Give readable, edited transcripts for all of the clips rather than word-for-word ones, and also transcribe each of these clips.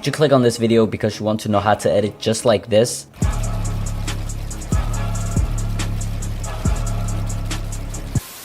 Did you click on this video because you want to know how to edit just like this?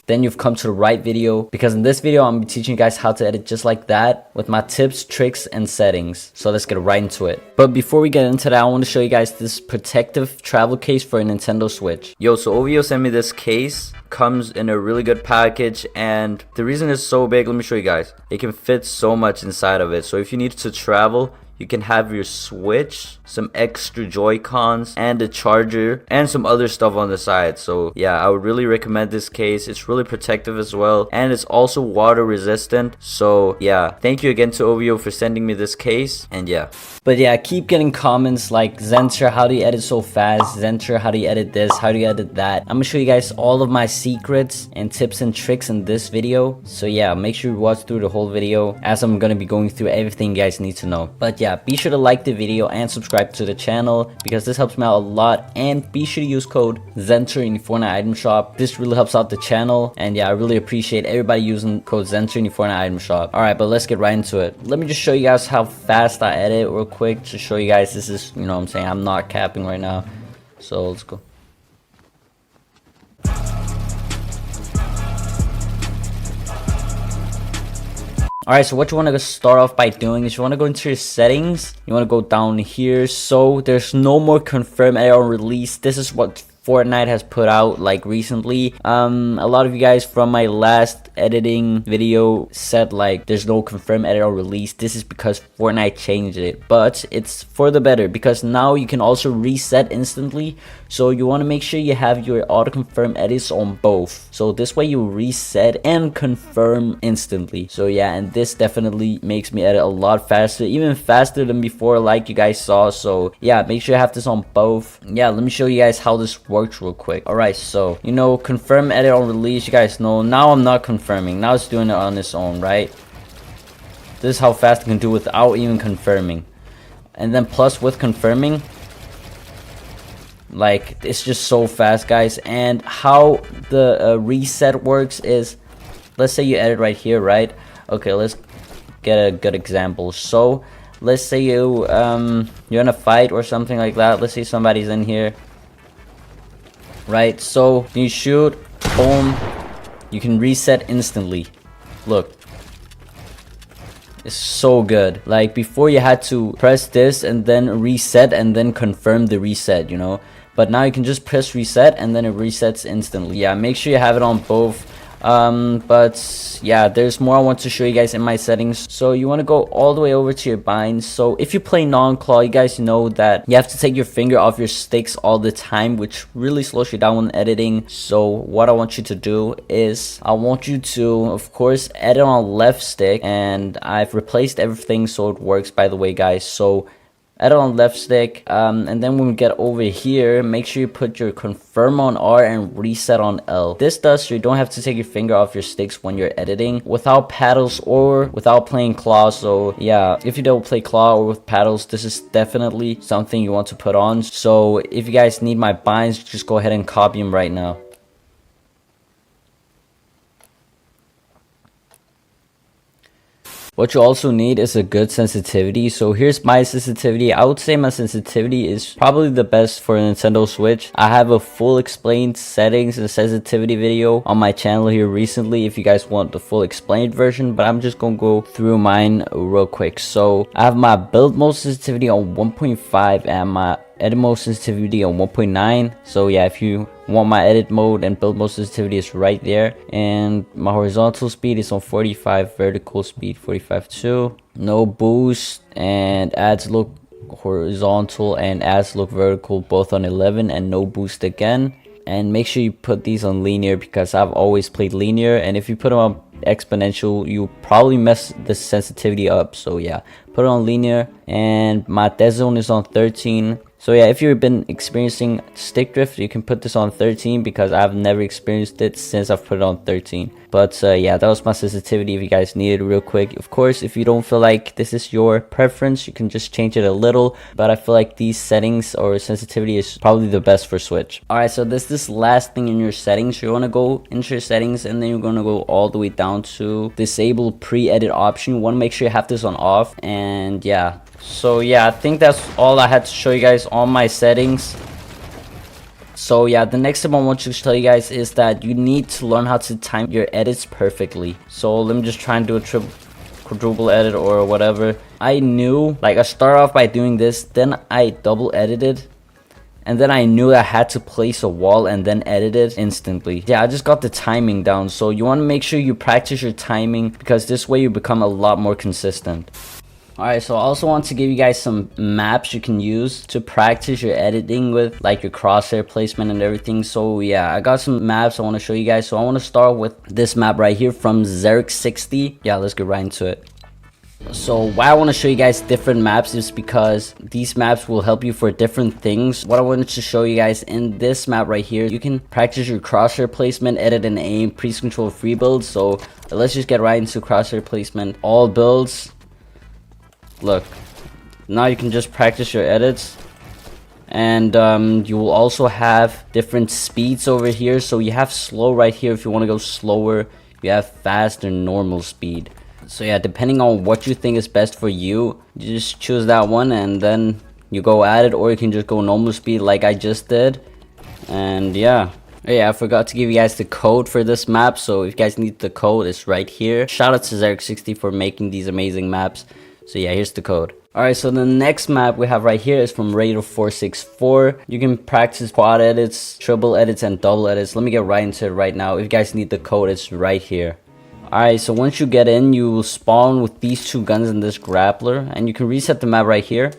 Then you've come to the right video, because in this video I'm gonna be teaching you guys how to edit just like that with my tips, tricks, and settings. So let's get right into it. But before we get into that, I want to show you guys this protective travel case for a Nintendo Switch. Yo, so OVO sent me this case. Comes in a really good package, and the reason it's so big, let me show you guys. It can fit so much inside of it. So if you need to travel, you can have your Switch, some extra Joy-Cons, and a charger, and some other stuff on the side. So yeah, I would really recommend this case. It's really protective as well, and it's also water resistant. So yeah, thank you again to OVO for sending me this case, and yeah. But yeah, I keep getting comments like, Zenter, how do you edit so fast? Zenter, how do you edit this? How do you edit that? I'm gonna show you guys all of my secrets and tips and tricks in this video. So yeah, make sure you watch through the whole video, as I'm gonna be going through everything you guys need to know. But yeah, be sure to like the video and subscribe to the channel, because this helps me out a lot. And be sure to use code Zenter in the Fortnite item shop. This really helps out the channel, and yeah, I really appreciate everybody using code Zenter in the Fortnite item shop. Alright, but let's get right into it. Let me just show you guys how fast I edit real quick, to show you guys this is, you know what I'm saying, I'm not capping right now. So let's go. Alright, so what you want to start off by doing is you want to go into your settings. You want to go down here. So there's no more confirm edit or release. This is what Fortnite has put out like recently. A lot of you guys from my last editing video said like there's no confirm edit or release. This is because Fortnite changed it, but it's for the better, because now you can also reset instantly. So you want to make sure you have your auto confirm edits on both, so this way you reset and confirm instantly. So yeah, and this definitely makes me edit a lot faster, even faster than before, like you guys saw. So yeah, make sure you have this on both. Yeah, let me show you guys how this works real quick. Alright, so you know, confirm edit or release, you guys know now I'm not confirming, now it's doing it on its own, right? This is how fast I can do without even confirming. And then plus with confirming, like it's just so fast, guys. And how the reset works is, let's say you edit right here, right? Okay, let's get a good example. So let's say you're in a fight or something like that. Let's say somebody's in here, right? So you shoot, boom, you can reset instantly. Look, it's so good. Like before you had to press this and then reset and then confirm the reset, you know, but now you can just press reset and then it resets instantly. Yeah, make sure you have it on both. But yeah, there's more I want to show you guys in my settings. So you want to go all the way over to your binds. So if you play non-claw, you guys know that you have to take your finger off your sticks all the time, which really slows you down when editing. So what I want you to do is, I want you to, of course, edit on left stick, and I've replaced everything so it works, by the way, guys. So edit on left stick, and then when we get over here, make sure you put your confirm on R and reset on L. This does so you don't have to take your finger off your sticks when you're editing without paddles or without playing claw. So yeah, if you don't play claw or with paddles, this is definitely something you want to put on. So if you guys need my binds, just go ahead and copy them right now. What you also need is a good sensitivity. So here's my sensitivity. I would say my sensitivity is probably the best for a Nintendo Switch. I have a full explained settings and sensitivity video on my channel here recently if you guys want the full explained version, but I'm just gonna go through mine real quick. So I have my build mode sensitivity on 1.5 and my edit mode sensitivity on 1.9. So yeah, if you want my edit mode and build mode sensitivity, is right there. And my horizontal speed is on 45, vertical speed 45 too. No boost, and ads look horizontal and ads look vertical both on 11, and no boost again. And make sure you put these on linear, because I've always played linear, and if you put them on exponential you probably mess the sensitivity up. So yeah, put it on linear. And my dead zone is on 13. So yeah, if you've been experiencing stick drift, you can put this on 13, because I've never experienced it since I've put it on 13. But yeah, that was my sensitivity if you guys need it real quick. Of course, if you don't feel like this is your preference, you can just change it a little. But I feel like these settings or sensitivity is probably the best for Switch. Alright, so this last thing in your settings. You want to go into your settings, and then you're going to go all the way down to disable pre-edit option. You want to make sure you have this on off. And yeah, So yeah, I think that's all I had to show you guys on my settings. So yeah, the next tip I want to tell you guys is that you need to learn how to time your edits perfectly. So let me just try and do a quadruple edit or whatever. I knew, like, I started off by doing this, then I double edited, and then I knew I had to place a wall and then edit it instantly. Yeah, I just got the timing down. So you want to make sure you practice your timing, because this way you become a lot more consistent. Alright, so I also want to give you guys some maps you can use to practice your editing with, like your crosshair placement and everything. So yeah, I got some maps I want to show you guys. So I want to start with this map right here from Xeric60. Yeah, let's get right into it. So why I want to show you guys different maps is because these maps will help you for different things. What I wanted to show you guys in this map right here, you can practice your crosshair placement, edit and aim, preset control free builds. So let's just get right into crosshair placement, all builds. Look, now you can just practice your edits, and you will also have different speeds over here. So you have slow right here if you want to go slower, you have fast and normal speed. So yeah, depending on what you think is best for you, you just choose that one and then you go at it, or you can just go normal speed like I just did. And yeah, I forgot to give you guys the code for this map, so if you guys need the code, it's right here. Shout out to Xeric60 for making these amazing maps. So yeah, here's the code. Alright, so the next map we have right here is from Raider464. You can practice quad edits, triple edits, and double edits. Let me get right into it right now. If you guys need the code, it's right here. Alright, so once you get in, you will spawn with these two guns in this grappler, and you can reset the map right here.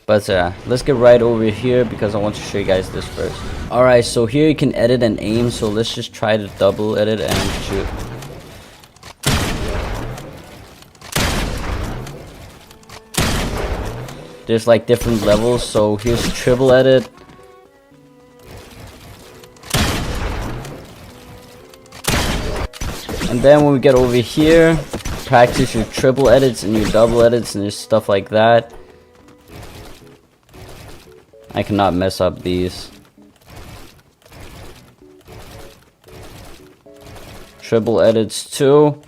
But let's get right over here because I want to show you guys this first. Alright, so here you can edit and aim, so let's just try to double edit and shoot. There's like different levels, so here's triple edit. And then when we get over here, practice your triple edits and your double edits and just stuff like that. I cannot mess up these. Triple edits too.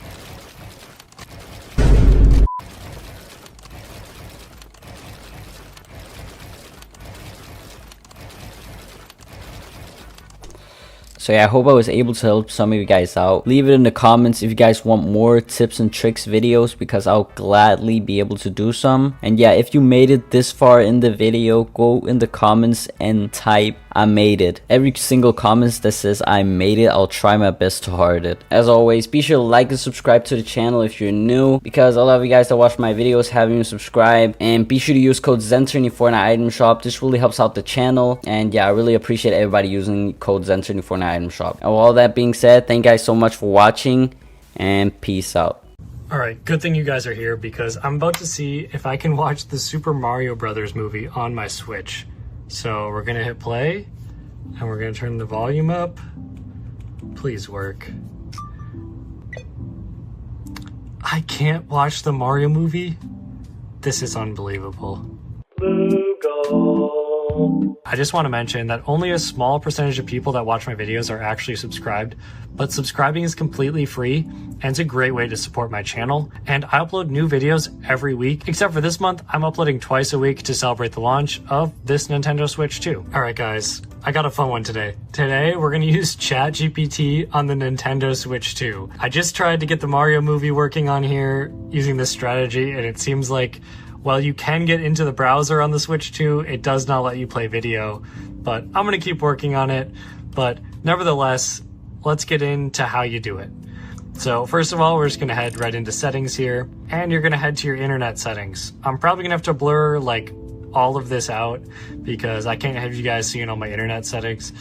So yeah, I hope I was able to help some of you guys out. Leave it in the comments if you guys want more tips and tricks videos, because I'll gladly be able to do some. And yeah, if you made it this far in the video, go in the comments and type I made it. Every single comment that says I made it, I'll try my best to heart it. As always, be sure to like and subscribe to the channel if you're new, because a lot of you guys that watch my videos haven't even subscribed. And be sure to use code Zenter in your Fortnite item shop. This really helps out the channel. And yeah, I really appreciate everybody using code Zenter in your Fortnite item shop. And with all that being said, thank you guys so much for watching, and peace out. Alright, good thing you guys are here, because I'm about to see if I can watch the Super Mario Brothers movie on my Switch. So we're gonna hit play, and we're gonna turn the volume up. Please work. I can't watch the Mario movie? This is unbelievable. Blue goal. I just want to mention that only a small percentage of people that watch my videos are actually subscribed, but subscribing is completely free, and it's a great way to support my channel. And I upload new videos every week, except for this month, I'm uploading twice a week to celebrate the launch of this Nintendo Switch 2. Alright guys, I got a fun one today. Today, we're gonna use ChatGPT on the Nintendo Switch 2. I just tried to get the Mario movie working on here using this strategy, and it seems like while you can get into the browser on the Switch 2, it does not let you play video, but I'm gonna keep working on it. But nevertheless, let's get into how you do it. So first of all, we're just gonna head right into settings here, and you're gonna head to your internet settings. I'm probably gonna have to blur like all of this out because I can't have you guys seeing all my internet settings.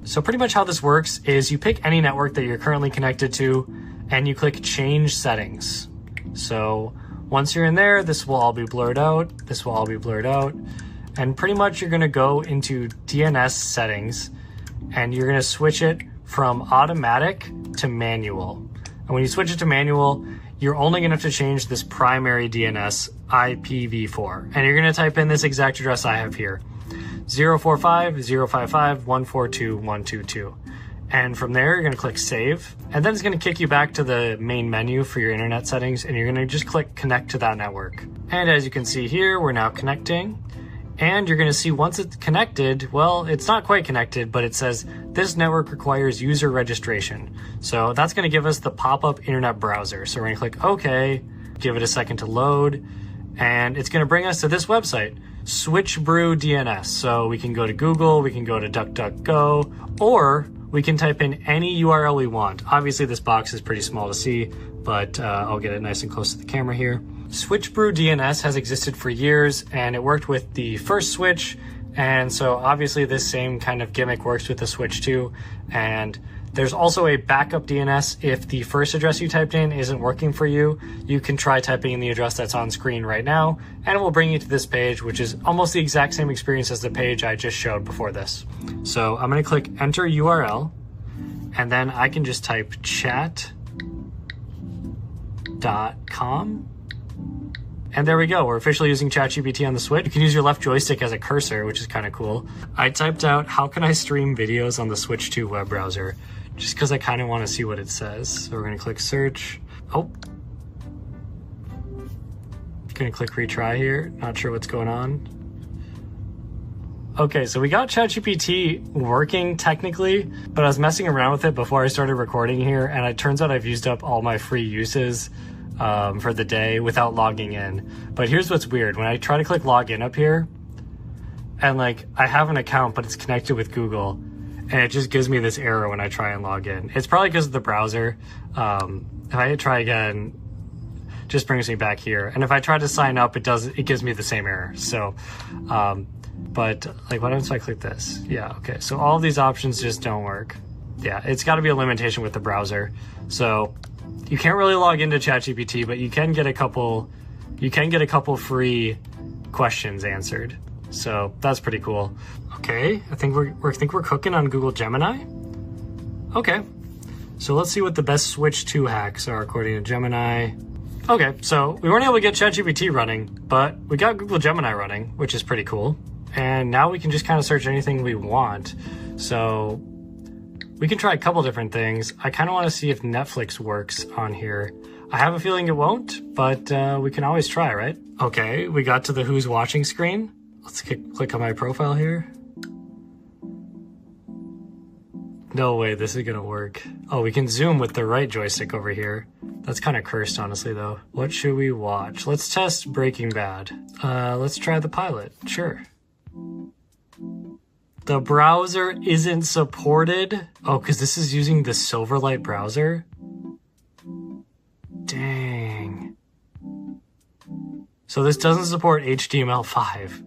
So pretty much how this works is you pick any network that you're currently connected to and you click change settings. So once you're in there, this will all be blurred out. This will all be blurred out. And pretty much you're gonna go into DNS settings and you're gonna switch it from automatic to manual. And when you switch it to manual, you're only gonna have to change this primary DNS IPv4. And you're gonna type in this exact address I have here, 045.055.142.122. And from there, you're gonna click save. And then it's gonna kick you back to the main menu for your internet settings, and you're gonna just click connect to that network. And as you can see here, we're now connecting. And you're going to see once it's connected, well, it's not quite connected, but it says this network requires user registration. So that's going to give us the pop-up internet browser. So we're going to click OK, give it a second to load, and it's going to bring us to this website, Switch Brew DNS. So we can go to Google, we can go to DuckDuckGo, or we can type in any URL we want. Obviously this box is pretty small to see, but I'll get it nice and close to the camera here. Switch Brew DNS has existed for years, and it worked with the first Switch, and so obviously this same kind of gimmick works with the Switch too. And there's also a backup DNS. If the first address you typed in isn't working for you, you can try typing in the address that's on screen right now, and it will bring you to this page, which is almost the exact same experience as the page I just showed before this. So I'm going to click enter URL, and then I can just type chat.com. And there we go, we're officially using ChatGPT on the Switch. You can use your left joystick as a cursor, which is kind of cool. I typed out, how can I stream videos on the Switch 2 web browser? Just because I kind of want to see what it says. So we're going to click search. Oh. Going to click retry here. Not sure what's going on. Okay, so we got ChatGPT working technically, but I was messing around with it before I started recording here, and it turns out I've used up all my free uses for the day without logging in. But here's what's weird. When I try to click login up here, and like I have an account, but it's connected with Google, and it just gives me this error when I try and log in. It's probably because of the browser. If I try again, it just brings me back here. And if I try to sign up, it gives me the same error. So, but like what if I click this? Yeah, okay. So all of these options just don't work. Yeah, it's got to be a limitation with the browser. So you can't really log into ChatGPT, but you can get a couple free questions answered. So that's pretty cool. Okay, I think we're cooking on Google Gemini. Okay, so let's see what the best Switch 2 hacks are according to Gemini. Okay, so we weren't able to get ChatGPT running, but we got Google Gemini running, which is pretty cool. And now we can just kind of search anything we want. So we can try a couple different things. I kind of want to see if Netflix works on here. I have a feeling it won't, but we can always try, right? Okay, we got to the who's watching screen. Let's click on my profile here. No way this is gonna work. Oh, we can zoom with the right joystick over here. That's kind of cursed, honestly, though. What should we watch? Let's test Breaking Bad. Let's try the pilot, sure. The browser isn't supported. Oh, because this is using the Silverlight browser? Dang. So this doesn't support HTML5.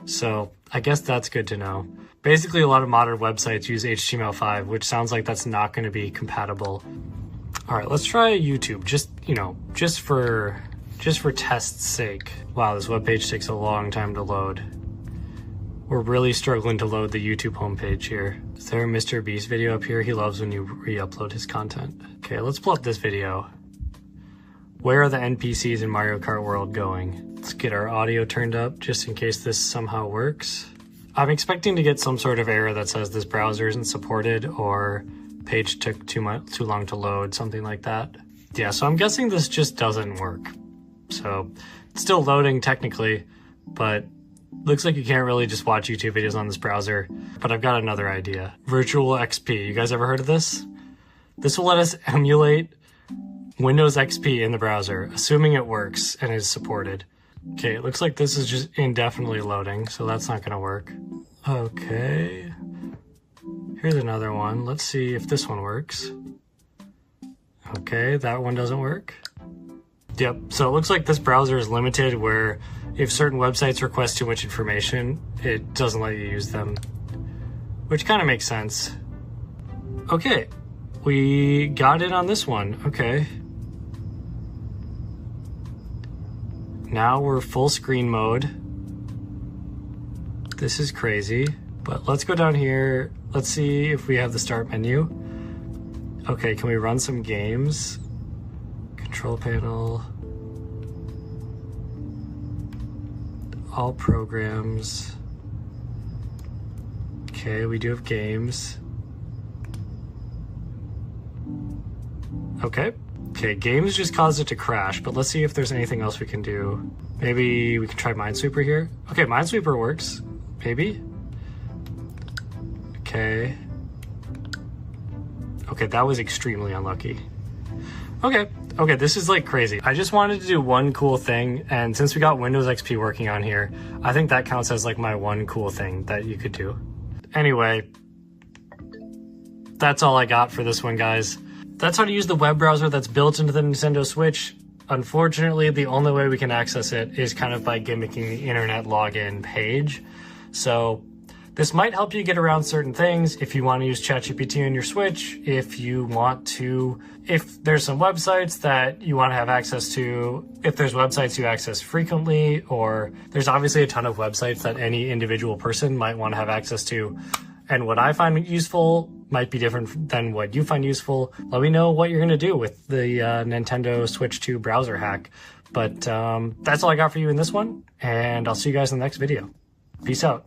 So I guess that's good to know. Basically, a lot of modern websites use HTML5, which sounds like that's not going to be compatible. All right, let's try YouTube, just for test's sake. Wow, this webpage takes a long time to load. We're really struggling to load the YouTube homepage here. Is there a Mr. Beast video up here? He loves when you re-upload his content. Okay, let's pull up this video. Where are the NPCs in Mario Kart World going? Let's get our audio turned up just in case this somehow works. I'm expecting to get some sort of error that says this browser isn't supported or page took too long to load, something like that. Yeah, so I'm guessing this just doesn't work. So it's still loading technically, but looks like you can't really just watch YouTube videos on this browser. But I've got another idea. Virtual XP. You guys ever heard of this? This will let us emulate Windows XP in the browser, assuming it works and is supported. Okay, it looks like this is just indefinitely loading, so that's not gonna work. Okay. Here's another one. Let's see if this one works. Okay, that one doesn't work. Yep, so it looks like this browser is limited where if certain websites request too much information, it doesn't let you use them, which kind of makes sense. Okay, we got it on this one. Okay. Now we're full screen mode. This is crazy, but let's go down here. Let's see if we have the start menu. Okay, can we run some games? Control panel. All programs. Okay, we do have games. Okay. Okay, games just caused it to crash, but let's see if there's anything else we can do. Maybe we could try Minesweeper here. Okay, Minesweeper works. Maybe. Okay. Okay, that was extremely unlucky. Okay, this is like crazy. I just wanted to do one cool thing, and since we got Windows XP working on here, I think that counts as like my one cool thing that you could do. Anyway, that's all I got for this one, guys. That's how to use the web browser that's built into the Nintendo Switch. Unfortunately, the only way we can access it is kind of by gimmicking the internet login page. So this might help you get around certain things if you want to use ChatGPT on your Switch, if there's some websites that you want to have access to, if there's websites you access frequently, or there's obviously a ton of websites that any individual person might want to have access to. And what I find useful might be different than what you find useful. Let me know what you're going to do with the Nintendo Switch 2 browser hack. But that's all I got for you in this one, and I'll see you guys in the next video. Peace out.